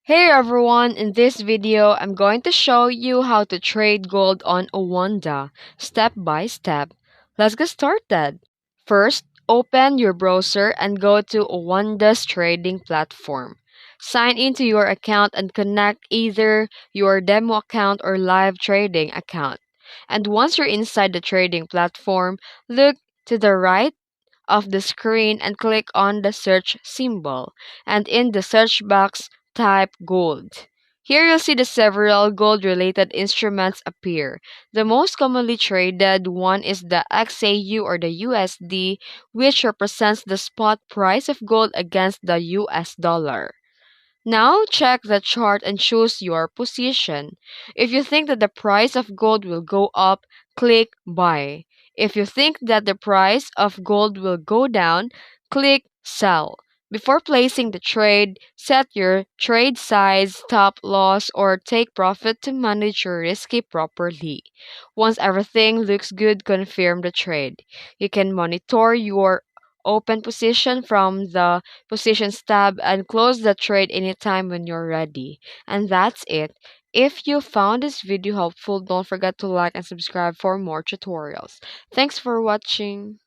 Hey everyone, in this video, I'm going to show you how to trade gold on Oanda, step by step. Let's get started. First, open your browser and go to Oanda's trading platform. Sign into your account and connect either your demo account or live trading account. And once you're inside the trading platform, look to the right of the screen and click on the search symbol. And in the search box, type gold. Here you'll see the several gold-related instruments appear. The most commonly traded one is the XAU or the USD, which represents the spot price of gold against the US dollar. Now check the chart and choose your position. If you think that the price of gold will go up, click buy. If you think that the price of gold will go down, click sell. Before placing the trade, set your trade size, stop loss, or take profit to manage your risky properly. Once everything looks good, confirm the trade. You can monitor your open position from the Positions tab and close the trade anytime when you're ready. And that's it. If you found this video helpful, don't forget to like and subscribe for more tutorials. Thanks for watching.